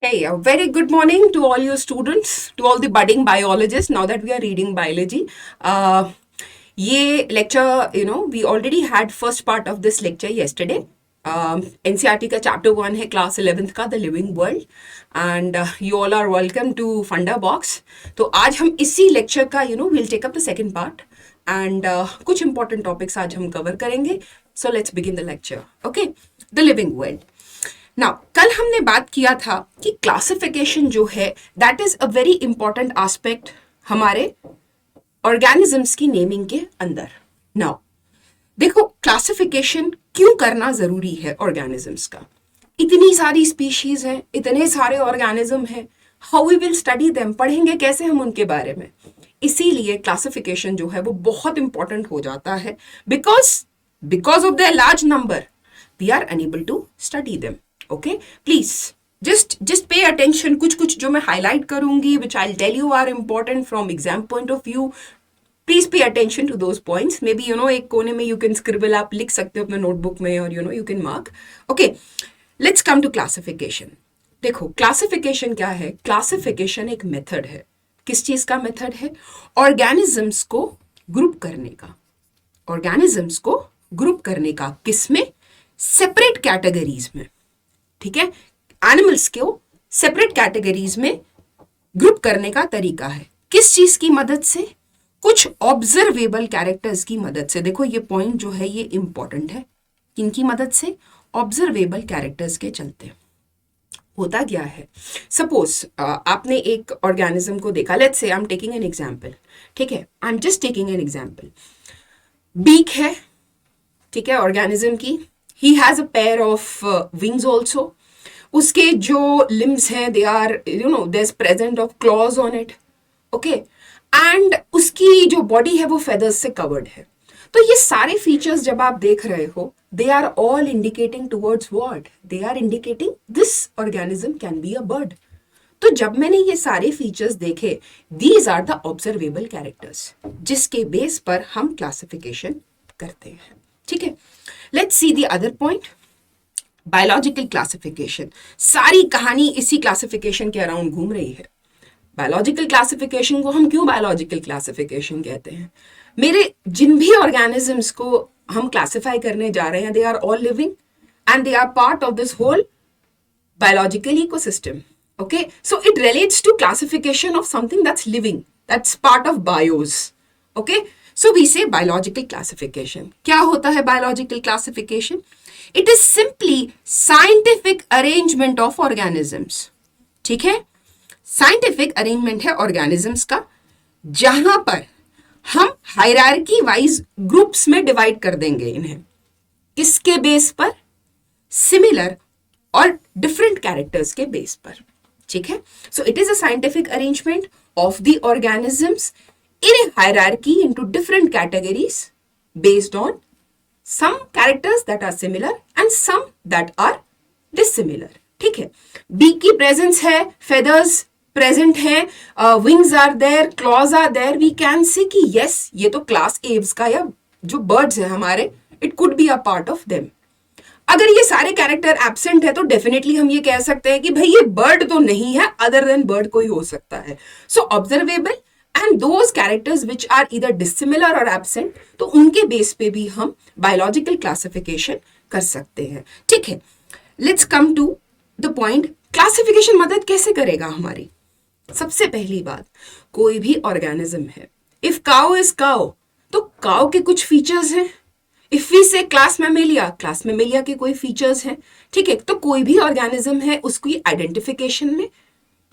Hey, a very good morning to all you students, to all the budding biologists. Now that we are reading biology, ये lecture, we already had first part of this lecture yesterday. NCERT का chapter 1 है class 11th का The Living World and you all are welcome to Funda Box. तो आज हम इसी lecture का we'll take up the second part and कुछ important topics आज हम cover करेंगे. So let's begin the lecture. Okay, The Living World. Now कल हमने बात किया था कि क्लासिफिकेशन जो है that is a very important aspect हमारे ऑर्गेनिजम्स की नेमिंग के अंदर. नाउ देखो क्लासिफिकेशन क्यों करना जरूरी है ऑर्गेनिजम्स का. इतनी सारी स्पीशीज हैं, इतने सारे ऑर्गेनिज्म हैं, how we will study them, पढ़ेंगे कैसे हम उनके बारे में. इसीलिए क्लासिफिकेशन जो है वो बहुत इंपॉर्टेंट हो जाता है because of the large number we are unable to study them. Okay, please just pay attention. कुछ जो मैं हाईलाइट करूंगी which I'll tell you are important from exam point of view. Please pay attention to those points. Maybe एक कोने में you can scribble, आप लिख सकते हो अपने नोटबुक में और you can mark. Okay, let's come to classification. देखो क्लासिफिकेशन क्या है. क्लासिफिकेशन एक मेथड है. किस चीज का मेथड है? ऑर्गेनिजम्स को ग्रुप करने का. ऑर्गेनिजम्स को ग्रुप करने का किसमें? सेपरेट कैटेगरीज में. ठीक है, एनिमल्स को सेपरेट कैटेगरीज में ग्रुप करने का तरीका है. किस चीज की मदद से? कुछ ऑब्जर्वेबल कैरेक्टर्स की मदद से. देखो ये पॉइंट जो है ये इंपॉर्टेंट है. किनकी मदद से? ऑब्जर्वेबल कैरेक्टर्स के चलते. होता क्या है, सपोज आपने एक ऑर्गेनिज्म को देखा. Let's say I am taking an example. ठीक है, I am just taking an example. Beak है, ठीक है, ऑर्गेनिज्म की. He has a pair of wings also. उसके जो लिम्स हैं they are there is present of claws on it. Okay, and उसकी जो बॉडी है वो फेदर्स से कवर्ड है. तो ये सारे फीचर्स जब आप देख रहे हो they are all indicating towards what? They are indicating this organism can be a bird. तो जब मैंने ये सारे फीचर्स देखे, these are the observable characters जिसके बेस पर हम क्लासिफिकेशन करते हैं. ठीक है, let's see the other point, biological classification. सारी कहानी इसी क्लासिफिकेशन के अराउंड घूम रही है. बायोलॉजिकल क्लासिफिकेशन को हम क्यों बायोलॉजिकल क्लासिफिकेशन कहते हैं? मेरे जिन भी ऑर्गेनिजम्स को हम क्लासिफाई करने जा रहे हैं they are all living and they are part of this whole biological ecosystem. Okay, so it relates to classification of something that's living, that's part of bios. Okay, so we say biological classification. क्या होता है biological classification? It is simply scientific arrangement of organisms. ठीक है, scientific arrangement है organisms का जहां पर हम हायरार्की वाइज ग्रुप्स में डिवाइड कर देंगे इन्हें. किसके बेस पर? सिमिलर और डिफरेंट कैरेक्टर्स के बेस पर. ठीक है, so it is a scientific arrangement of the organisms in A hierarchy into different categories based on some characters that are similar and some that are dissimilar. ठीक है, beak की presence है, feathers present है, wings are there, claws are there. We can say कि yes ये तो class Aves का या जो बर्ड्स है हमारे, it could be a part of them. अगर ये सारे कैरेक्टर एब्सेंट है तो डेफिनेटली हम ये कह सकते हैं कि भाई ये बर्ड तो नहीं है, अदर देन बर्ड कोई हो सकता है. So observable and those characters which are इधर डिसिमिलर और एब्सेंट, तो उनके बेस पे भी हम बायोलॉजिकल क्लासिफिकेशन कर सकते हैं. ठीक है, let's come to the point. Classification मदद कैसे करेगा हमारी? सबसे पहली बात, कोई भी ऑर्गेनिज्म है, इफ काउ इज काउ तो काउ के कुछ फीचर्स हैं. इफ वी से क्लास मैमेलिया के कोई फीचर्स हैं. ठीक है, तो कोई भी ऑर्गेनिज्म है उसकी आइडेंटिफिकेशन में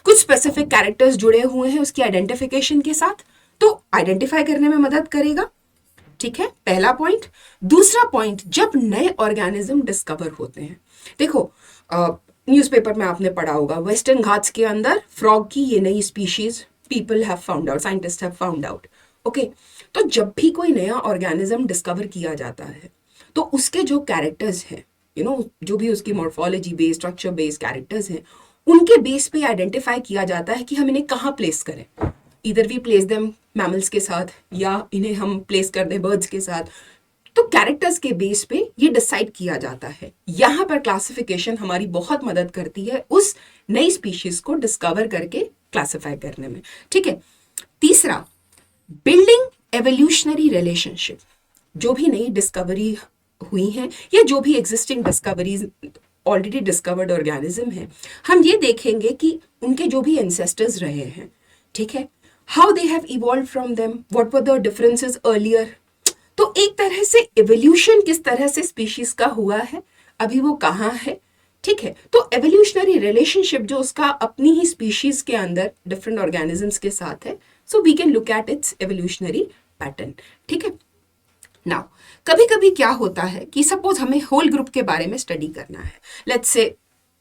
कुछ स्पेसिफिक कैरेक्टर्स जुड़े हुए हैं उसकी आइडेंटिफिकेशन के साथ, तो आइडेंटिफाई करने में मदद करेगा. ठीक है, पहला पॉइंट. दूसरा पॉइंट, जब नए ऑर्गेनिज्म डिस्कवर होते हैं, देखो न्यूज़पेपर में आपने पढ़ा होगा वेस्टर्न घाट्स के अंदर फ्रॉग की ये नई species people have found out, scientist have found out. Okay, तो जब भी कोई नया ऑर्गेनिज्म डिस्कवर किया जाता है तो उसके जो कैरेक्टर्स हैं, जो भी उसकी morphology base, structure base characters हैं, उनके बेस पे आइडेंटिफाई किया जाता है कि हम इन्हें कहाँ प्लेस करें. इधर वी प्लेस देम मैमल्स के साथ या इन्हें हम प्लेस कर दें बर्ड्स के साथ. तो कैरेक्टर्स के बेस पे ये डिसाइड किया जाता है। यहाँ पर क्लासिफिकेशन हमारी बहुत मदद करती है उस नई स्पीशीज को डिस्कवर करके क्लासिफाई करने में। ठीक है, तीसरा, बिल्डिंग एवोल्यूशनरी रिलेशनशिप। जो भी नई डिस्कवरी हुई हैं या जो भी existing discoveries already discovered organism है, हम ये देखेंगे कि उनके जो भी एंसेस्टर्स रहे हैं, ठीक है, how they have evolve from them, what were the differences earlier. तो एक तरह से एवोल्यूशन किस तरह से स्पीशीज का हुआ है, अभी वो कहाँ है, ठीक है। तो एवोल्यूशनरी रिलेशनशिप जो उसका अपनी ही स्पीशीज के अंदर डिफरेंट ऑर्गेनिजम्स के साथ है, so we can look at its evolutionary pattern. ठीक है, नाउ कभी कभी क्या होता है कि सपोज हमें होल ग्रुप के बारे में स्टडी करना है, let's say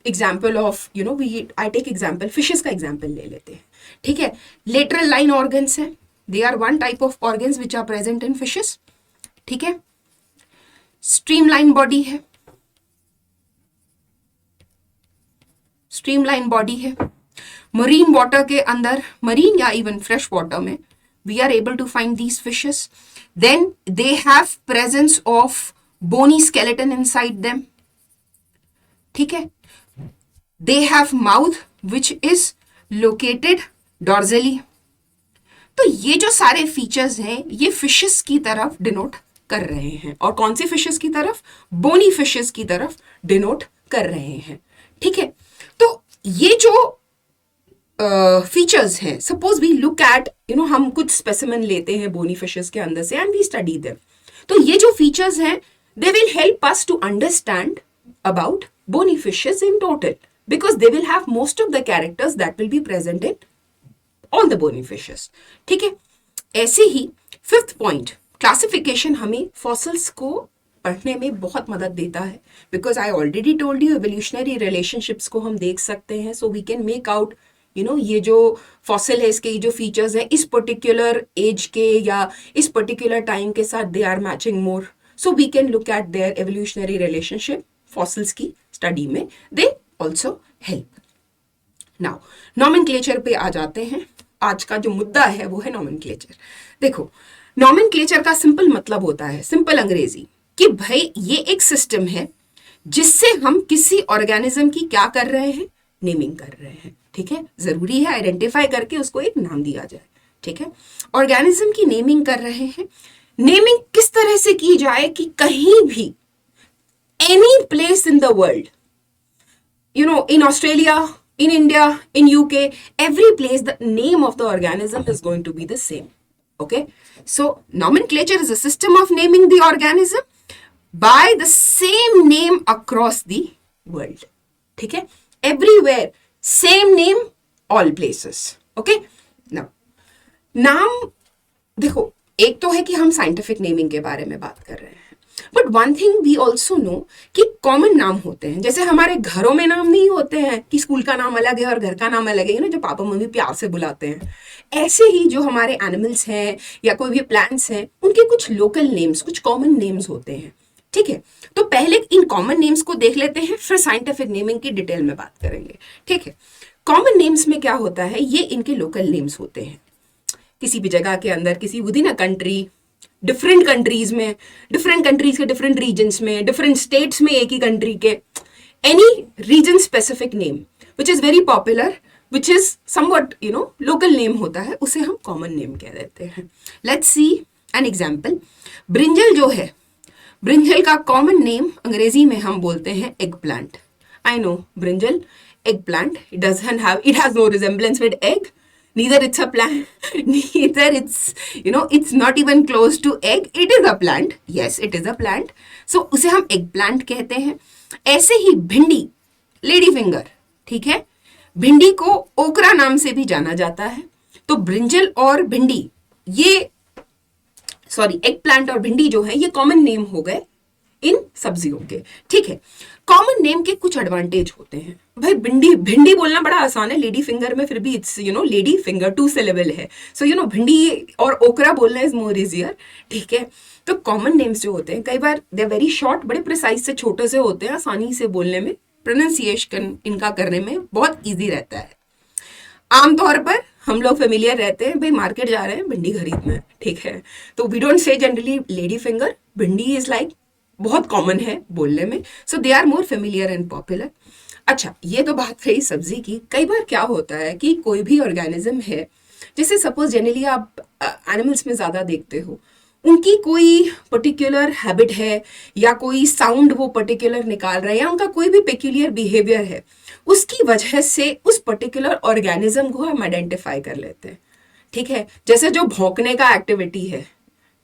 example of I take example fishes का एग्जाम्पल ले लेते हैं। ठीक है, लेटरल लाइन ऑर्गन्स है, they are one type of organs which are present in fishes. ठीक है, स्ट्रीमलाइन बॉडी है, स्ट्रीमलाइन बॉडी है। मरीन वाटर के अंदर, मरीन या इवन फ्रेश वाटर में we are able to find these fishes. Then they have presence of bony skeleton inside them. ठीक है, they have mouth which is located dorsally. तो ये जो सारे फीचर्स हैं ये फिशेस की तरफ डिनोट कर रहे हैं, और कौन सी फिशेस की तरफ, बोनी फिशेस की तरफ डिनोट कर रहे हैं। ठीक है, तो ये जो फीचर्स हैं, सपोज वी लुक एट हम कुछ स्पेसिमेन लेते हैं बोनी फिशेस के अंदर से एंड वी स्टडी देम, तो ये जो फीचर्स हैं they will help us to understand about bony fishes in total, because they will have most of the characters that will be present in all the bony fishes. ठीक है, ऐसे ही fifth point, classification हमें fossils को पढ़ने में बहुत मदद देता है, because I already told you evolutionary relationships को हम देख सकते हैं, so we can make out ये जो फॉसिल है इसके ये जो फीचर्स हैं इस पर्टिकुलर एज के या इस पर्टिकुलर टाइम के साथ they are matching more, so we can look at their evolutionary relationship fossils की स्टडी में, they also help. Now nomenclature पे आ जाते हैं। आज का जो मुद्दा है वो है नॉमेनक्लेचर। देखो, नॉमेनक्लेचर का सिंपल मतलब होता है, सिंपल अंग्रेजी, कि भाई ये एक सिस्टम है जिससे हम किसी ऑर्गेनिज्म की क्या कर रहे हैं, नेमिंग कर रहे हैं। ठीक है, जरूरी है आइडेंटिफाई करके उसको एक नाम दिया जाए। ठीक है, ऑर्गेनिज्म की नेमिंग कर रहे हैं। नेमिंग किस तरह से की जाए कि कहीं भी, any place in the world, in Australia, in India, in UK, every place the name of the organism is going to be the same. Okay, so nomenclature is a system of naming the organism by the same name across the world. ठीक है, everywhere same name, all places. Okay, now नाम देखो, एक तो है कि हम scientific naming के बारे में बात कर रहे हैं, but one thing we also know कि कॉमन नाम होते हैं। जैसे हमारे घरों में नाम नहीं होते हैं कि स्कूल का नाम अलग है और घर का नाम अलग है, जो पापा मम्मी प्यार से बुलाते हैं, ऐसे ही जो हमारे एनिमल्स हैं या कोई भी प्लांट्स हैं उनके कुछ लोकल नेम्स, कुछ कॉमन नेम्स होते हैं। ठीक है, तो पहले इन कॉमन नेम्स को देख लेते हैं, फिर साइंटिफिक नेमिंग की डिटेल में बात करेंगे। ठीक है, कॉमन नेम्स में क्या होता है, ये इनके लोकल नेम्स होते हैं। किसी भी जगह के अंदर, किसी within a country, different countries में, डिफरेंट कंट्रीज के डिफरेंट रीजन्स में, डिफरेंट स्टेट्स में एक ही कंट्री के, any region specific name which is very popular, which is somewhat local name होता है, उसे हम कॉमन नेम कह देते हैं। Let's see an example. Brinjal जो है, ब्रिंजल का कॉमन नेम अंग्रेजी में हम बोलते हैं egg plant. I know brinjal, egg plant, it has no resemblance with egg, neither it's a plant, neither it's not even close to egg, it is a plant, yes it is a plant, so उसे हम egg plant कहते हैं। ऐसे ही भिंडी, lady finger, ठीक है, भिंडी को ओकरा नाम से भी जाना जाता है। तो ब्रिंजल और भिंडी, एग प्लांट और भिंडी जो है ये कॉमन नेम हो गए इन सब्जियों के। ठीक है, कॉमन नेम के कुछ एडवांटेज होते हैं। भाई भिंडी बोलना बड़ा आसान है, लेडी फिंगर में फिर भी इट्स लेडी फिंगर 2 syllable है, सो भिंडी और ओकरा बोलना इज मोर इजियर। ठीक है, तो कॉमन नेम्स जो होते हैं कई बार दे आर वेरी शॉर्ट, बड़े प्रिसाइज से छोटे से होते हैं, आसानी से बोलने में, प्रोनाउंसिएशन इनका करने में बहुत ईजी रहता है। आमतौर पर हम लोग फेमिलियर रहते हैं, भाई मार्केट जा रहे हैं भिंडी खरीदना है, ठीक है, तो we don't say generally lady finger, bhindi is like बहुत कॉमन है बोलने में, so they are more familiar and popular. अच्छा, ये तो बात रही सब्जी की। कई बार क्या होता है कि कोई भी ऑर्गेनिज्म है, जैसे सपोज जनरली आप एनिमल्स में ज़्यादा देखते हो, उनकी कोई पर्टिकुलर हैबिट है या कोई साउंड वो पर्टिकुलर निकाल रहे हैं या उनका कोई भी पेक्यूलियर बिहेवियर है, उसकी वजह से उस पर्टिकुलर ऑर्गेनिज्म को हम आइडेंटिफाई कर लेते हैं। ठीक है, जैसे जो भौंकने का एक्टिविटी है,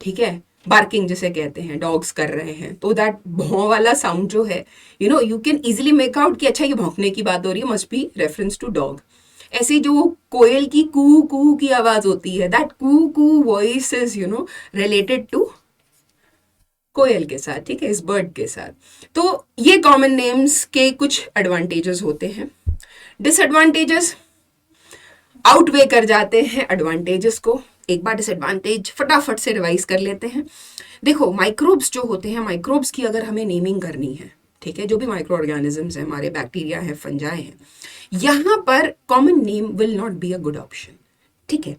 ठीक है, बार्किंग जिसे कहते हैं, डॉग्स कर रहे हैं, तो दैट भौं वाला साउंड जो है, you can easily make out कि अच्छा ये भौंकने की बात हो रही है, must be reference to dog. ऐसी जो कोयल की कू कू की आवाज होती है, that coo coo voice is related to कोयल के साथ, ठीक है, इस बर्ड के साथ। तो ये कॉमन नेम्स के कुछ एडवांटेजेस होते हैं। डिसएडवांटेजेस आउटवे कर जाते हैं एडवांटेजेस को। एक बार डिसएडवांटेज फटाफट से रिवाइज कर लेते हैं। देखो, माइक्रोब्स जो होते हैं, माइक्रोब्स की अगर हमें नेमिंग करनी है, ठीक है, जो भी माइक्रो ऑर्गेनिजम्स हैं, हमारे बैक्टीरिया हैं, फंजाई हैं, यहाँ पर common name will not be a good option. ठीक है,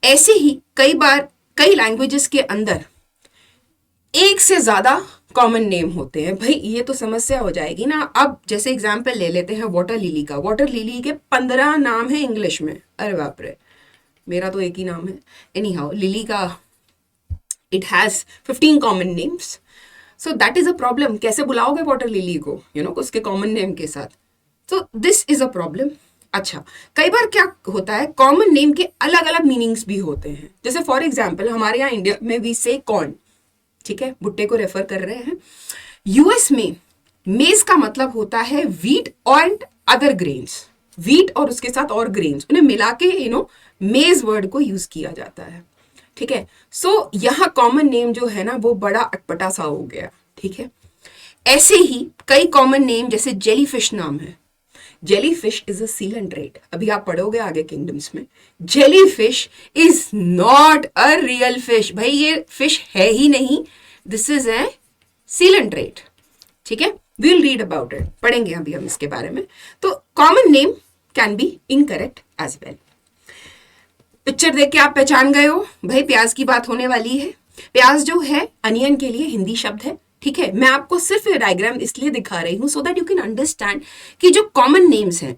ऐसे ही कई बार कई लैंग्वेजेस के अंदर एक से ज्यादा कॉमन नेम होते हैं। भाई ये तो समस्या हो जाएगी ना। अब जैसे एग्जाम्पल ले लेते हैं वाटर लिली का। वाटर लिली के 15 नाम है इंग्लिश में। अरे बाप रे, मेरा तो एक ही नाम है। एनी हाउ, लिली का it has 15 common names, so that is a problem. कैसे बुलाओगे वाटर लिली को, उसके कॉमन नेम के साथ? तो दिस इज अ प्रॉब्लम। अच्छा, कई बार क्या होता है, कॉमन नेम के अलग अलग मीनिंग्स भी होते हैं। जैसे फॉर एग्जाम्पल हमारे यहाँ इंडिया में वी से कॉर्न, ठीक है, भुट्टे को रेफर कर रहे हैं। यूएस में मेज का मतलब होता है व्हीट और अदर ग्रेन्स, व्हीट और उसके साथ और ग्रेन्स, उन्हें मिला के मेज वर्ड को यूज किया जाता है। ठीक है, सो यहाँ कॉमन नेम जो है ना वो बड़ा अटपटा सा हो गया। ठीक है, ऐसे ही कई कॉमन नेम, जैसे जेलीफिश नाम है। Jellyfish is a coelenterate. अभी आप पढ़ोगे आगे किंगडम्स में, jellyfish is not a real fish. भाई ये फिश है ही नहीं, दिस इज ए सीलेंट्रेट। ठीक है, we will read about it, पढ़ेंगे अभी हम इसके बारे में। तो common name can be incorrect as well. Picture देख के आप पहचान गए हो, भाई प्याज की बात होने वाली है। प्याज जो है अनियन के लिए हिंदी शब्द है। ठीक है, मैं आपको सिर्फ ये डायग्राम इसलिए दिखा रही हूं so that you can understand कि जो कॉमन नेम्स हैं,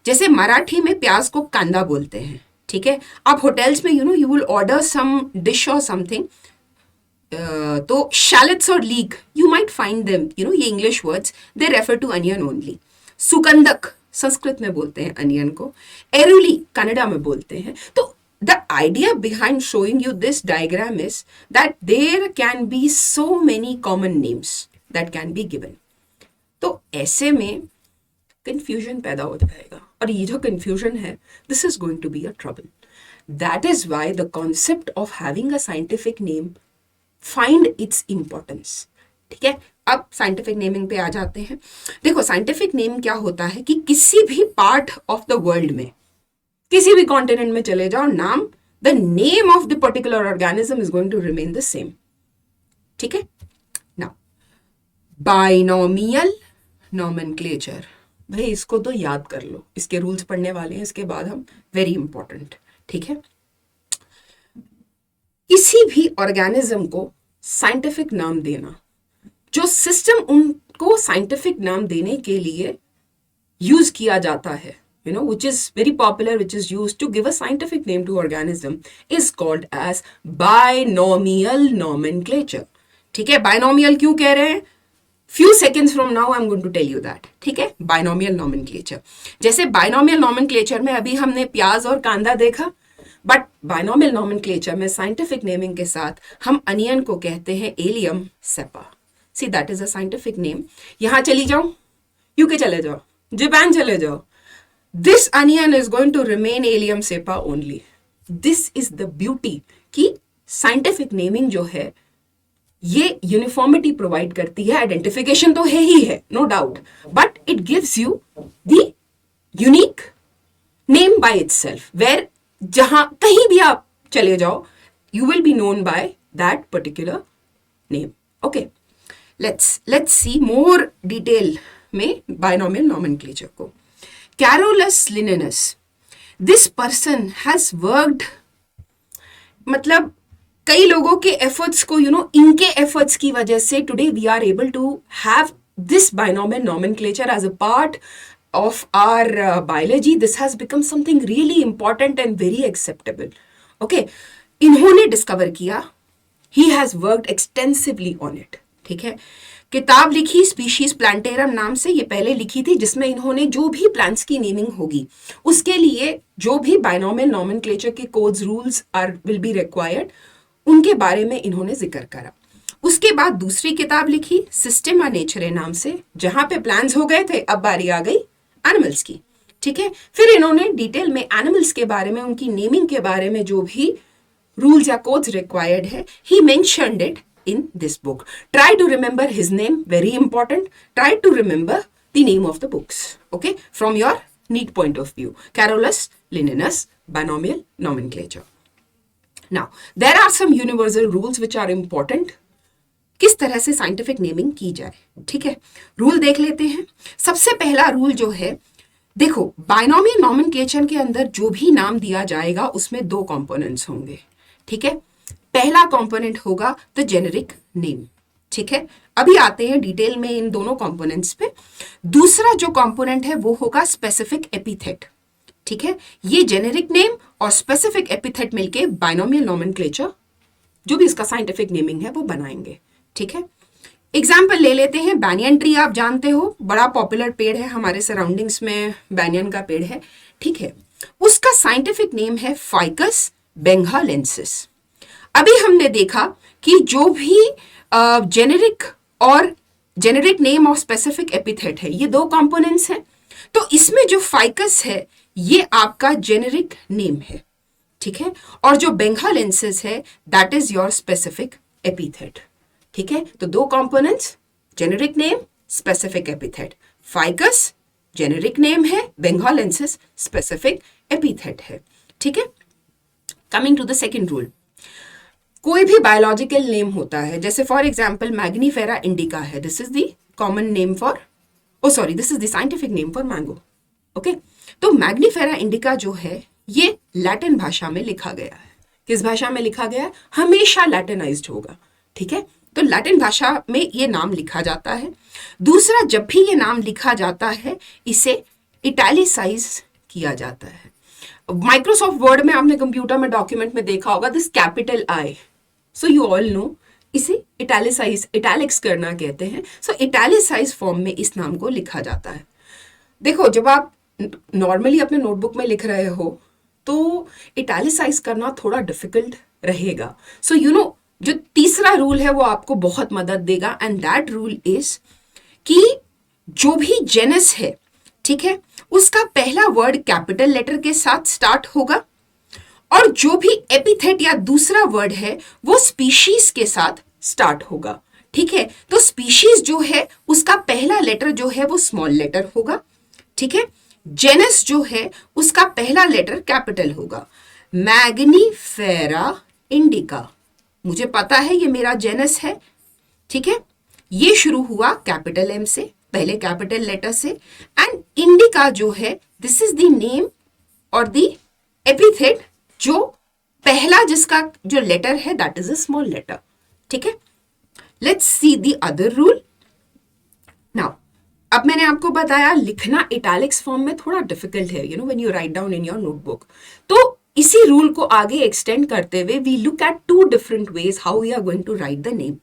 जैसे मराठी में प्याज को कांदा बोलते हैं। ठीक है, आप होटल्स में you will order some dish और समथिंग, तो शैलेट्स और leek you might find them, ये English words, they refer to onion only. सुकंदक संस्कृत में बोलते हैं अनियन को, एरुली कन्नड़ा में बोलते हैं। तो the idea behind showing you this diagram is that there can be so many common names that can be given. तो ऐसे में confusion पैदा हो जाएगा, और ये जो confusion है, this is going to be a trouble. That is why the concept of having a scientific name find its importance. ठीक है, अब साइंटिफिक नेमिंग पे आ जाते हैं। देखो, साइंटिफिक नेम क्या होता है कि किसी भी पार्ट ऑफ द वर्ल्ड में, किसी भी कॉन्टिनेंट में चले जाओ, नाम, the name of the particular organism is going to remain the same. ठीक है, नाउ बाइनोमियल नॉमेनक्लेचर, भाई इसको तो याद कर लो, इसके रूल्स पढ़ने वाले हैं इसके बाद हम, वेरी इंपॉर्टेंट। ठीक है, किसी भी ऑर्गेनिज्म को साइंटिफिक नाम देना, जो सिस्टम उनको साइंटिफिक नाम देने के लिए यूज किया जाता है, which is very popular, which is used to give a scientific name to organism, is called as binomial nomenclature. ठीक है, binomial क्यों कह रहे हैं? Few seconds from now I'm going to tell you that. ठीक है, binomial nomenclature. जैसे binomial nomenclature में अभी हमने प्याज और कांदा देखा, बट binomial nomenclature में scientific naming के साथ हम अनियन को कहते हैं Allium cepa. See, that is a scientific name. यहाँ चली जाओ, यूके चले जाओ, जापान चले जाओ, this onion is going to remain Allium cepa only. This is the beauty कि scientific naming जो है ये यूनिफॉर्मिटी प्रोवाइड करती है। आइडेंटिफिकेशन तो है ही है, no doubt, but it gives you the unique name by itself, where जहां कहीं भी आप चले जाओ you will be known by that particular name. Okay, let's see more detail में बाइनोमियल नॉमेनक्लेचर को। Carolus Linnaeus, this person has worked, मतलब कई लोगों के एफर्ट्स को इनके एफर्ट्स की वजह से today we are able to have this binomial nomenclature as a part of our biology. This has become something really important and very acceptable. Okay, इन्होंने डिस्कवर किया, he has worked extensively on it. ठीक है, किताब लिखी species plantarum नाम से, ये पहले लिखी थी, जिसमें इन्होंने जो भी प्लांट्स की नेमिंग होगी उसके लिए जो भी बाइनोमियल नॉमेनक्लेचर के codes rules are will be required, उनके बारे में इन्होंने जिक्र करा. उसके बाद दूसरी किताब लिखी सिस्टेमा नेचरे नाम से, जहां पे प्लांट्स हो गए थे, अब बारी आ गई एनिमल्स की. ठीक है, फिर इन्होंने डिटेल में एनिमल्स के बारे में, उनकी नेमिंग के बारे में जो भी रूल्स या कोड्स रिक्वायर्ड है, he mentioned it in this book. Try to remember his name, very important. Try to remember the name of the books, okay, from your neat point of view. Carolus Linnaeus, Binomial Nomenclature. Now, there are some universal rules which are important. किस तरह से scientific naming की जाए. ठीक है, rule देख लेते हैं. सबसे पहला रूल जो है, देखो, बाइनोमियल नॉमेनक्लेचर के अंदर जो भी नाम दिया जाएगा उसमें दो कंपोनेंट्स होंगे. ठीक है, पहला कंपोनेंट होगा द जेनेरिक नेम. ठीक है, अभी आते हैं डिटेल में इन दोनों कंपोनेंट्स पे. दूसरा जो कंपोनेंट है वो होगा स्पेसिफिक एपिथेट. ठीक है, ये जेनेरिक नेम और स्पेसिफिक एपिथेट मिलके बाइनोमियल नॉमेनक्लेचर, जो भी इसका साइंटिफिक नेमिंग है, वो बनाएंगे. ठीक है, एग्जाम्पल ले लेते हैं. बैनियन ट्री आप जानते हो, बड़ा पॉपुलर पेड़ है, हमारे सराउंडिंग्स में बैनियन का पेड़ है. ठीक है, उसका साइंटिफिक नेम है फाइकस बेंगालेंसिस. अभी हमने देखा कि जो भी जेनेरिक और जेनेरिक नेम और स्पेसिफिक एपिथेट है, ये दो कंपोनेंट्स हैं. तो इसमें जो फाइकस है ये आपका जेनेरिक नेम है. ठीक है, और जो बेंगालेंसिस है that is your specific epithet. ठीक है, तो दो components, generic name, specific epithet. Ficus generic name है, बेंगालेंसिस स्पेसिफिक एपिथेट है. ठीक है, coming to the second rule. कोई भी बायोलॉजिकल नेम होता है, जैसे फॉर एग्जाम्पल मैग्नीफेरा इंडिका है, this is the common name for, this is the scientific name for mango. Okay, तो मैग्नीफेरा इंडिका जो है ये लैटिन भाषा में लिखा गया है. किस भाषा में लिखा गया है? हमेशा लैटिनाइज्ड होगा. ठीक है, तो लैटिन भाषा में ये नाम लिखा जाता है. दूसरा, जब भी ये नाम लिखा जाता है इसे इटैलिसाइज किया जाता है. माइक्रोसॉफ्ट वर्ड में आपने कंप्यूटर में डॉक्यूमेंट में देखा होगा this capital I, so you all know, इसे इटैलिसाइज, इटैलिक्स करना कहते हैं. सो इटैलिसाइज फॉर्म में इस नाम को लिखा जाता है. देखो, जब आप नॉर्मली अपने नोटबुक में लिख रहे हो तो इटैलिसाइज करना थोड़ा डिफिकल्ट रहेगा. सो यू नो, जो तीसरा रूल है वो आपको बहुत मदद देगा, एंड दैट रूल इज कि जो भी जेनस है, ठीक है, उसका पहला वर्ड कैपिटल लेटर के साथ स्टार्ट होगा, और जो भी एपिथेट या दूसरा वर्ड है वो स्पीशीज के साथ स्टार्ट होगा. ठीक है, तो स्पीशीज जो है उसका पहला लेटर जो है वो स्मॉल लेटर होगा. ठीक है, जेनस जो है उसका पहला लेटर कैपिटल होगा. मैग्नीफेरा इंडिका, मुझे पता है ये मेरा जेनस है. ठीक है, ये शुरू हुआ कैपिटल एम से, पहले कैपिटल लेटर से, एंड इंडिका जो है दिस इज द नेम और द एपिथेट, जो पहला जिसका जो लेटर है that is a small letter. ठीक है, let's see the other rule. Now, अब मैंने आपको बताया लिखना इटैलिक्स फॉर्म में थोड़ा डिफिकल्ट है, you know, when you write down in your notebook. तो इसी रूल को आगे एक्सटेंड करते हुए we look at two different ways how we are going to write the name.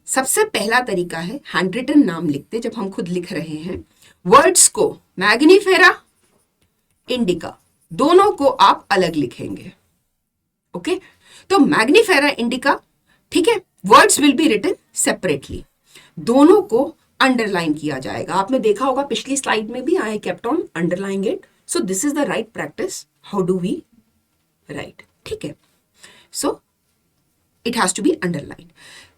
सबसे पहला तरीका है हैंड रिटन नाम लिखते, जब हम खुद लिख रहे हैं वर्ड्स को मैग्नीफेरा इंडिका दोनों को आप अलग लिखेंगे. ओके, तो मैग्नीफेरा इंडिका, ठीक है, words will be written separately, दोनों को अंडरलाइन किया जाएगा. आपने देखा होगा पिछली स्लाइड में भी I kept on underlining it. So this is the right practice. How do we write? ठीक है, so it has to be underline.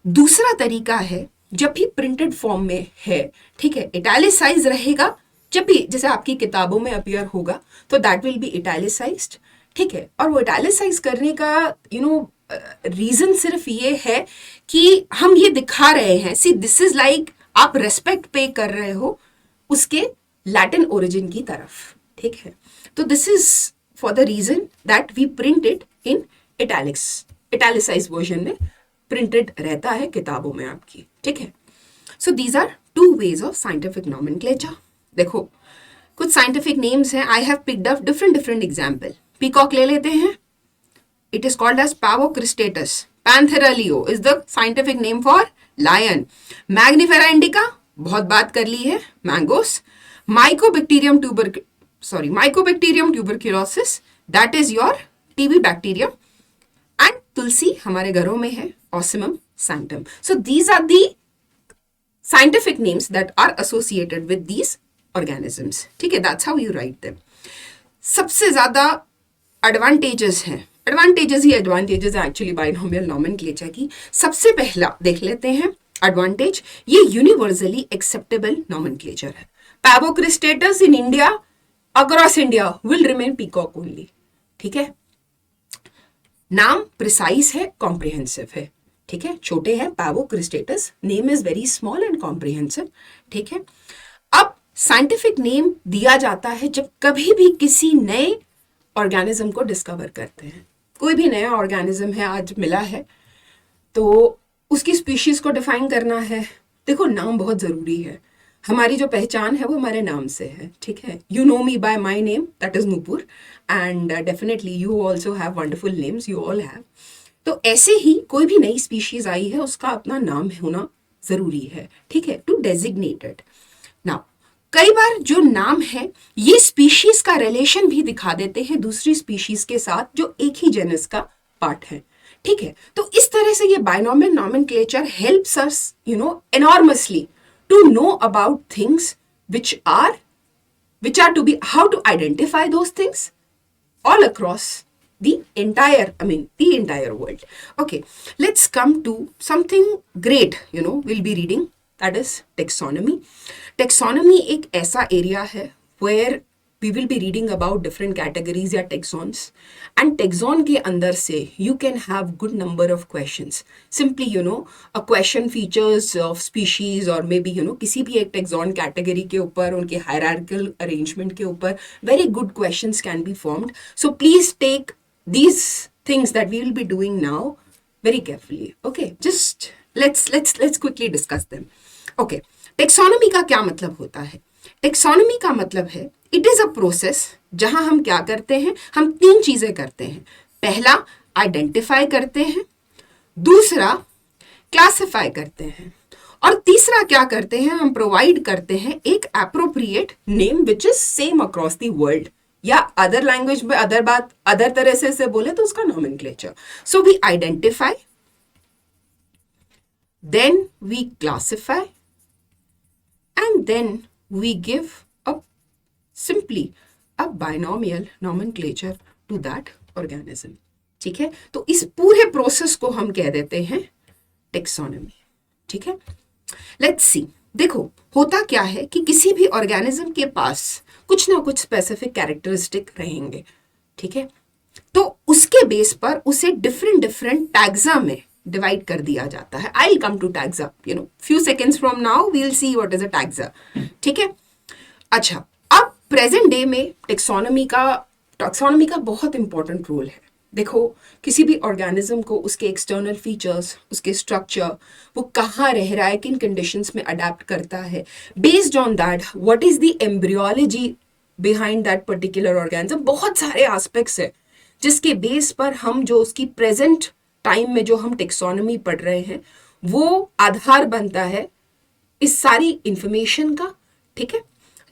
दूसरा तरीका है, जब भी प्रिंटेड फॉर्म में है, ठीक है, इटैलिसाइज रहेगा. जब भी जैसे आपकी किताबों में अपीयर होगा तो दैट विल बी इटैलिसाइज्ड. ठीक है, और वो इटैलिसाइज करने का रीजन सिर्फ ये है कि हम ये दिखा रहे हैं, सी दिस इज लाइक आप रेस्पेक्ट पे कर रहे हो उसके लैटिन ओरिजिन की तरफ. ठीक है, तो this is for the reason that we print it in italics italicize version में प्रिंटेड रहता है किताबों में आपकी, ठीक है। So these are two ways of scientific nomenclature. देखो कुछ साइंटिफिक नेम्स हैं, I have picked up different different example. Peacock ले लेते हैं, it is called as Pavo cristatus. Panthera leo is the scientific name for lion. Mangifera indica बहुत बात कर ली है, mangoes. Mycobacterium tuberculosis, that is your TB bacterium. And तुलसी हमारे घरों में है, Ocimum sanctum. So these are the scientific names that are associated with these organisms, ठीक है, that's how you write them। सबसे ज्यादा एडवांटेजेस हैं, एडवांटेजेस ही एडवांटेजेस है एक्चुअली बाइनोमियल नॉमेनक्लेचर की। सबसे पहला देख लेते हैं एडवांटेज, ये यूनिवर्सली एक्सेप्टेबल नॉमेनक्लेचर है। Pavo cristatus in India across India will remain peacock only, ठीक है। नाम प्रिसाइज है, कॉम्प्रिहेंसिव है, ठीक है, छोटे हैं Pavo cristatus, name is very small and comprehensive, ठीक है। अब साइंटिफिक नेम दिया जाता है जब कभी भी किसी नए ऑर्गेनिज्म को डिस्कवर करते हैं। कोई भी नया ऑर्गेनिज्म है, आज मिला है, तो उसकी स्पीशीज को डिफाइन करना है। देखो नाम बहुत जरूरी है, हमारी जो पहचान है वो हमारे नाम से है, ठीक है। You no me bye my name, that is Nupur, and definitely you also have wonderful names, you all have. तो ऐसे ही कोई भी नई स्पीशीज आई है, उसका अपना नाम होना जरूरी है, ठीक है, टू डेजिग्नेटेड। नाउ कई बार जो नाम है ये स्पीशीज का रिलेशन भी दिखा देते हैं दूसरी स्पीशीज के साथ जो एक ही जेनस का पार्ट है, ठीक है। तो इस तरह से ये binomial nomenclature helps us enormously to know about things which are to be, how to identify those things all across the entire world. Okay, let's come to something great, we'll be reading, that is taxonomy. Taxonomy एक ऐसा area है where we will be reading about different categories या taxons, and taxon के अंदर से you can have good number of questions. Simply a question features of species or maybe किसी भी एक taxon category के ऊपर उनके hierarchical arrangement के ऊपर very good questions can be formed. So please take these things that we will be doing now very carefully. Okay, just let's quickly discuss them. Okay, taxonomy का क्या मतलब होता है? Taxonomy का मतलब है इट इज अ प्रोसेस जहां हम क्या करते हैं, हम तीन चीजें करते हैं। पहला आइडेंटिफाई करते हैं, दूसरा क्लासिफाई करते हैं, और तीसरा क्या करते हैं, हम प्रोवाइड करते हैं एक appropriate name which is same across the world, या अदर लैंग्वेज में अदर तरह से बोले तो उसका nomenclature. So we identify, then we classify, and then we give simply a binomial nomenclature to that organism, ठीक है। तो इस पूरे प्रोसेस को हम कह देते हैं टेक्सोनॉमी, ठीक है। लेट्स सी, देखो होता क्या है कि किसी भी ऑर्गेनिज्म के पास कुछ ना कुछ स्पेसिफिक कैरेक्टरिस्टिक रहेंगे, ठीक है। तो उसके बेस पर उसे डिफरेंट टैग्जा में डिवाइड कर दिया जाता है। I will come to taxa, few seconds from now we will see what is a taxa, ठीक है। अच्छा, अब प्रेजेंट डे में टेक्सोनॉमी का बहुत इंपॉर्टेंट रोल है। देखो किसी भी ऑर्गेनिज्म को उसके एक्सटर्नल फीचर्स, उसके स्ट्रक्चर, वो कहाँ रह रहा है, किन कंडीशंस में अडेप्ट करता है, based on that what is the embryology behind that particular organism, बहुत सारे एस्पेक्ट्स है जिसके बेस पर हम जो उसकी प्रेजेंट टाइम में जो हम टेक्सोनॉमी पढ़ रहे हैं वो आधार बनता है इस सारी इंफॉर्मेशन का, ठीक है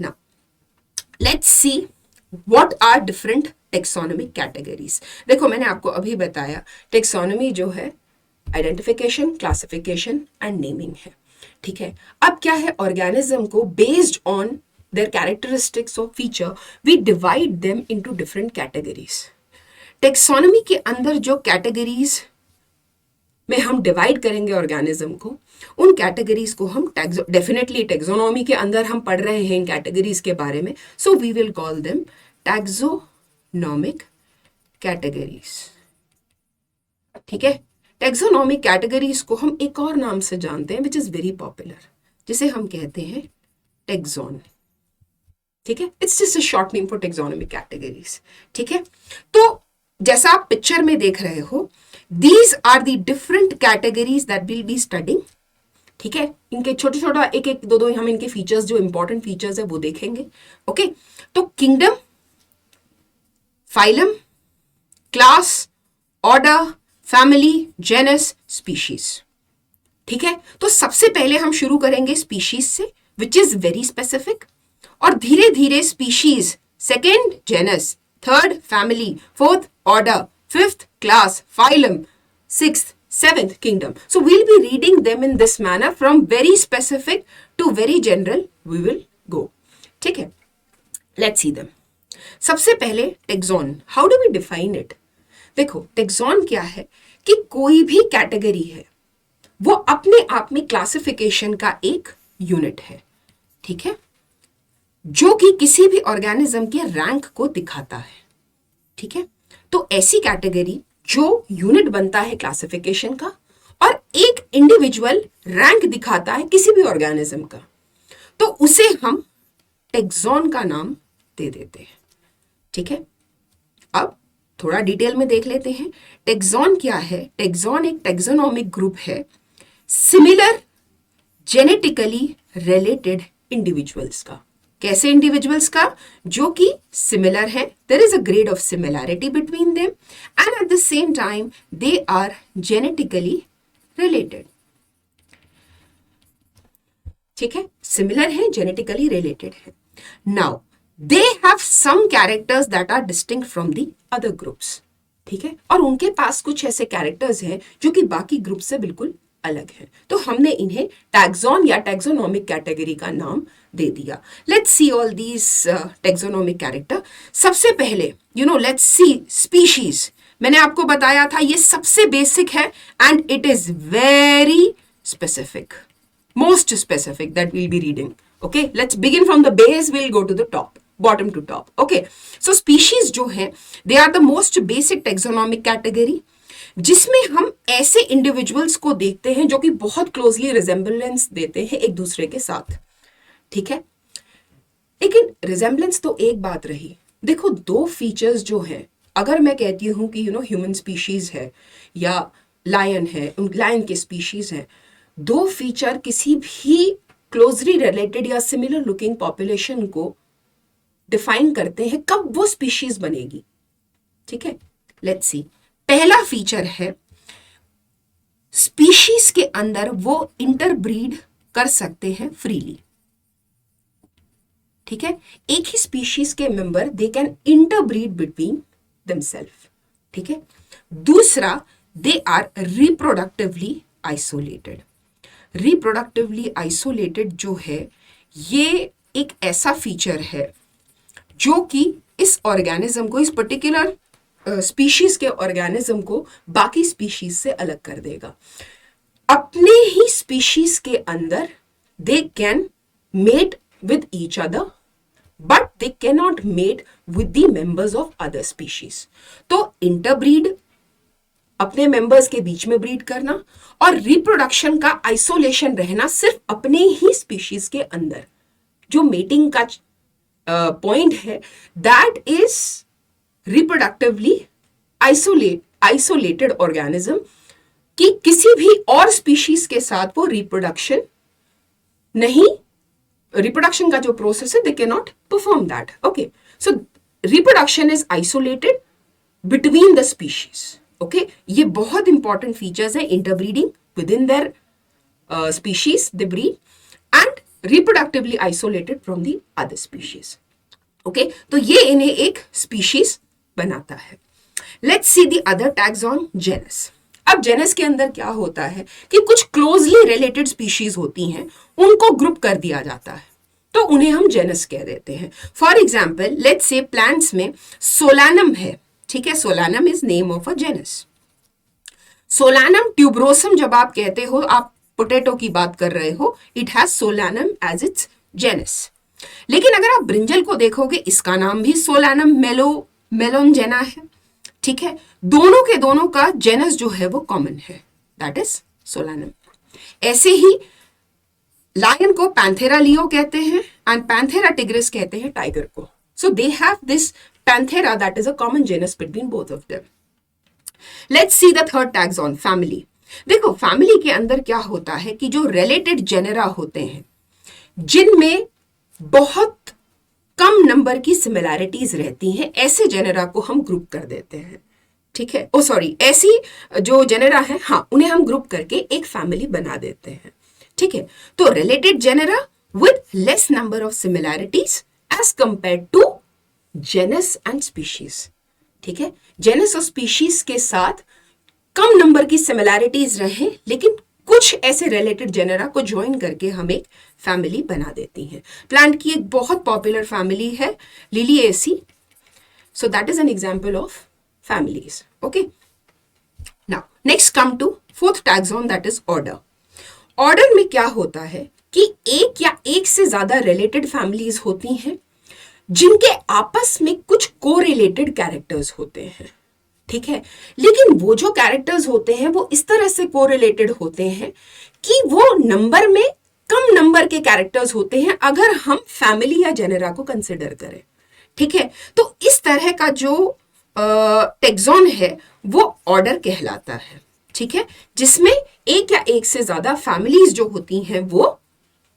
ना। Let's see what are different taxonomic categories. देखो मैंने आपको अभी बताया टेक्सोनॉमी जो है आइडेंटिफिकेशन, क्लासिफिकेशन एंड नेमिंग है, ठीक है। अब क्या है, ऑर्गेनिज्म को बेस्ड ऑन देयर कैरेक्टरिस्टिक्स और feature we divide them into different categories. Taxonomy के अंदर जो कैटेगरीज में हम डिवाइड करेंगे ऑर्गेनिज्म को, उन कैटेगरीज को हम डेफिनेटली टेक्सोनॉमी के अंदर हम पढ़ रहे हैं इन कैटेगरीज के बारे में, so we will call them taxonomic categories, ठीक है। टैक्सोनॉमिक कैटेगरीज को हम एक और नाम से जानते हैं विच इज वेरी पॉपुलर, जिसे हम कहते हैं टैक्सोन, ठीक है। It's just a short name for taxonomic categories, ठीक है। तो जैसा आप पिक्चर में देख रहे हो, These are the different categories that we'll be studying. ठीक है, इनके छोटे छोटा एक एक दो दो हम इनके फीचर्स जो इंपॉर्टेंट फीचर्स है वो देखेंगे. ओके, तो kingdom, phylum, class, order, family, genus, species. ठीक है, तो सबसे पहले हम शुरू करेंगे स्पीशीज से, विच इज वेरी स्पेसिफिक, और धीरे धीरे species, second genus, third family, fourth order, fifth class, phylum, sixth, seventh kingdom. So we'll be reading them in this manner from very specific to very general we will go. ठीक है, let's see them. सबसे पहले tax on. How do we define it? देखो, tax on क्या है कि कोई भी कैटेगरी है वो अपने आप में क्लासिफिकेशन का एक यूनिट है. ठीक है, जो कि किसी भी ऑर्गेनिज्म के रैंक को दिखाता है. ठीक है, तो ऐसी कैटेगरी जो यूनिट बनता है क्लासिफिकेशन का और एक इंडिविजुअल रैंक दिखाता है किसी भी ऑर्गेनिज्म का, तो उसे हम टेक्सॉन का नाम दे देते हैं. ठीक है, अब थोड़ा डिटेल में देख लेते हैं. टेक्सॉन क्या है? टेक्सॉन एक टेक्सोनोमिक ग्रुप है सिमिलर जेनेटिकली रिलेटेड इंडिविजुअल्स का. कैसे इंडिविजुअल्स का? जो कि सिमिलर है, there is a grade of similarity between them and at the same time they are genetically related. ठीक है, सिमिलर है, जेनेटिकली रिलेटेड है. Now they have some characters that are distinct from the other groups. ठीक है, और उनके पास कुछ ऐसे कैरेक्टर्स हैं जो कि बाकी ग्रुप से बिल्कुल अलग है, तो हमने इन्हें टैक्सॉन या टैक्सोनोमिक कैटेगरी का नाम दे दिया. Let's see all these taxonomic character. सबसे पहले लेट्स सी स्पीशीज. मैंने आपको बताया था ये सबसे बेसिक है and it is very specific, most specific that we'll be reading. Okay, let's begin from the base, will go to the top, bottom to top. Okay, so species जो है they are the most basic taxonomic category, जिसमें हम ऐसे individuals को देखते हैं जो कि बहुत क्लोजली रिजेंबलेंस देते हैं एक दूसरे के साथ. ठीक है, लेकिन रिजेंबलेंस तो एक बात रही. देखो, दो फीचर्स जो हैं, अगर मैं कहती हूं कि ह्यूमन स्पीशीज है या लायन है, लायन के स्पीशीज हैं, दो फीचर किसी भी क्लोजली रिलेटेड या सिमिलर लुकिंग पॉपुलेशन को डिफाइन करते हैं कब वो स्पीशीज बनेगी. ठीक है, लेट्स सी. पहला फीचर है स्पीशीज के अंदर वो इंटरब्रीड कर सकते हैं फ्रीली. ठीक है, एक ही स्पीशीज के member they can interbreed between themself. ठीक है, दूसरा they are reproductively isolated. Reproductively isolated जो है ये एक ऐसा फीचर है जो कि इस ऑर्गेनिज्म को, इस पर्टिकुलर स्पीशीज के ऑर्गेनिज्म को बाकी स्पीशीज से अलग कर देगा. अपने ही स्पीशीज के अंदर they can mate with each other but they can not mate with the members of other species. तो इंटरब्रीड, अपने मेंबर्स के बीच में ब्रीड करना, और रिप्रोडक्शन का आइसोलेशन रहना सिर्फ अपने ही स्पीशीज के अंदर. जो मेटिंग का पॉइंट है that is reproductively isolated organism, कि किसी भी और स्पीशीज के साथ वो रिप्रोडक्शन नहीं, रिप्रोडक्शन का जो प्रोसेस है they can not perform that. Okay, so reproduction is isolated between the species. Okay, ये बहुत इंपॉर्टेंट फीचर्स है. Interbreeding within their species they breed and reproductively isolated from the other species. Okay, तो ये इन्हें एक species बनाता है. Let's see the other tags on genus. अब जेनस के अंदर क्या होता है कि कुछ क्लोजली रिलेटेड स्पीशीज होती हैं, उनको ग्रुप कर दिया जाता है, तो उन्हें हम जेनस कह देते हैं. For example, let's say plants में सोलानम है. ठीक है, Solanum is name of a genus. Solanum tuberosum जब आप कहते हो, आप पोटैटो की बात कर रहे हो, it has Solanum as its genus. लेकिन अगर आप ब्रिंजल को देखोगे, इसका नाम भी सोलानम मेलोनजेना है. ठीक है, दोनों के दोनों का जेनस जो है वो कॉमन है, दैट इज सोलानम. ऐसे ही लायन को पैंथेरा लियो कहते हैं एंड पैंथेरा टिग्रिस कहते हैं टाइगर को. So they have this Panthera that is a common genus between both of them. Let's see the third taxon, family. देखो family के अंदर क्या होता है कि जो रिलेटेड जेनेरा होते हैं जिनमें बहुत कम नंबर की सिमिलैरिटीज रहती हैं, ऐसे जेनेरा को हम ग्रुप कर देते हैं। ठीक है, ओ सॉरी, ऐसी जो जेनेरा है, हाँ, उन्हें हम ग्रुप करके एक फैमिली बना देते हैं। ठीक है, तो related genera with less number of similarities as compare to genus and species. ठीक है, जेनस और स्पीशीज के साथ कम नंबर की सिमिलैरिटीज रहे, लेकिन कुछ ऐसे रिलेटेड जेनेरा को ज्वाइन करके हम एक फैमिली बना देती हैं। प्लांट की एक बहुत पॉपुलर फैमिली है Liliaceae, so that is an example of families. Okay, now next come to fourth taxon, that is order. Order में क्या होता है कि एक या एक से ज्यादा रिलेटेड फैमिलीज होती हैं जिनके आपस में कुछ कोरिलेटेड कैरेक्टर्स होते हैं। ठीक है, लेकिन वो जो कैरेक्टर्स होते हैं वो इस तरह से कोरिलेटेड होते हैं कि वो नंबर में कम नंबर के कैरेक्टर्स होते हैं अगर हम फैमिली या जेनेरा को कंसिडर करें। ठीक है, तो इस तरह का जो टैक्सॉन है वो ऑर्डर कहलाता है। ठीक है, जिसमें एक या एक से ज्यादा फैमिलीज जो होती हैं वो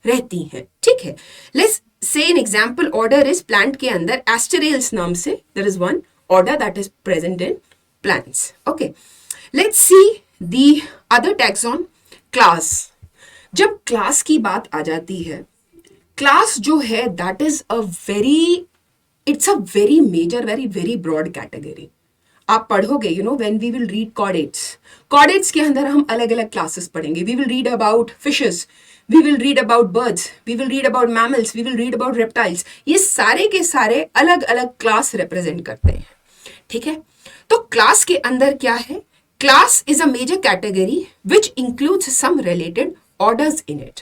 रहती हैं। ठीक है, let's say an example order is, plant के अंदर एस्टेरेल्स नाम से there is one order that is present in plants. Okay, let's see the other taxon, class. जब क्लास की बात आ जाती है, क्लास जो है that is it's a very major, very broad category. आप पढ़ोगे, you know, when we will read chordates के अंदर हम अलग अलग क्लासेस पढ़ेंगे। We will read about fishes, we will read about birds, we will read about mammals, we will read about reptiles. ये सारे के सारे अलग अलग क्लास रिप्रेजेंट करते हैं। ठीक है, तो क्लास के अंदर क्या है, class is a major category which includes some related orders in it.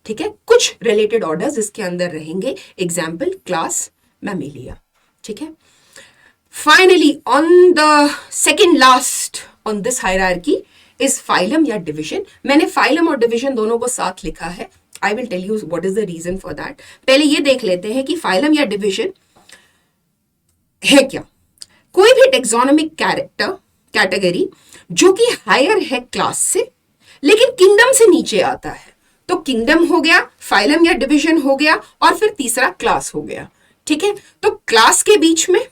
ठीक है, कुछ रिलेटेड ऑर्डर्स इसके अंदर रहेंगे, एग्जाम्पल क्लास मैमेलिया। ठीक है, finally on the second last on this hierarchy is phylum या डिविजन। मैंने फाइलम और डिविजन दोनों को साथ लिखा है। I will tell you what is the reason for that. पहले ये देख लेते हैं कि फाइलम या डिविजन है क्या। कोई भी टेक्सोनोमिक कैटेगरी जो कि हायर है क्लास से लेकिन किंगडम से नीचे आता है, तो किंगडम हो गया, फाइलम या डिविजन हो गया, और फिर तीसरा क्लास हो गया। ठीक है, तो क्लास के बीच में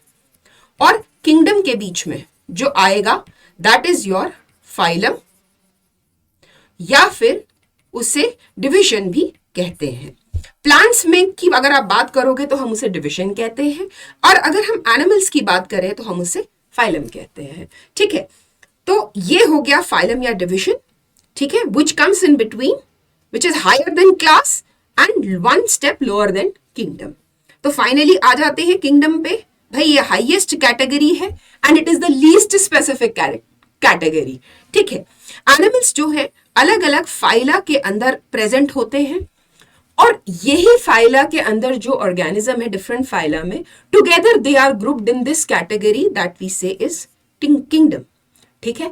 और किंगडम के बीच में जो आएगा दैट इज योर फाइलम, या फिर उसे डिविजन भी कहते हैं। प्लांट्स में की अगर आप बात करोगे तो हम उसे डिविजन कहते हैं, और अगर हम एनिमल्स की बात करें तो हम उसे फाइलम कहते हैं। ठीक है, तो ये हो गया फाइलम या डिविजन। ठीक है, which comes in between, which is higher than class and one step lower than kingdom. तो फाइनली आ जाते हैं किंगडम पे। भाई ये हाईएस्ट कैटेगरी है and it is the least specific category. ठीक है, एनिमल्स जो है अलग अलग फाइला के अंदर प्रेजेंट होते हैं, और यही फाइला के अंदर जो ऑर्गेनिज्म है डिफरेंट फाइला में, together they are grouped in this category that we say is kingdom. ठीक है,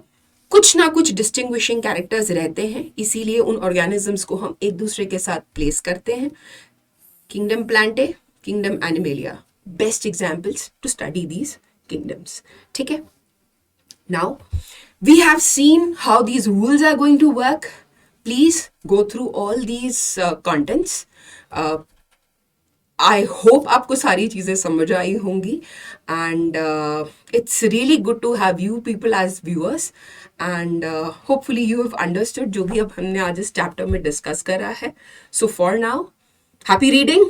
कुछ ना कुछ डिस्टिंग्विशिंग कैरेक्टर्स रहते हैं, इसीलिए उन ऑर्गेनिजम्स को हम एक दूसरे के साथ प्लेस करते हैं। Kingdom Plantae, kingdom Animalia, best examples to study these kingdoms. ठीक है, now we have seen how these rules are going to work. Please go through all these contents. I hope आपको सारी चीज़ें समझ आई होंगी, and it's really good to have you people as viewers, and hopefully you have understood जो भी अब हमने आज इस चैप्टर में डिस्कस करा है। So for now, happy reading,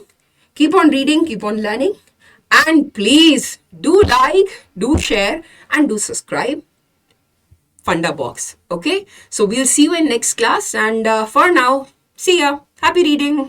keep on reading, keep on learning, and please do like, do share, and do subscribe Funda Box. Okay, so we'll see you in next class, and for now, see ya. Happy reading.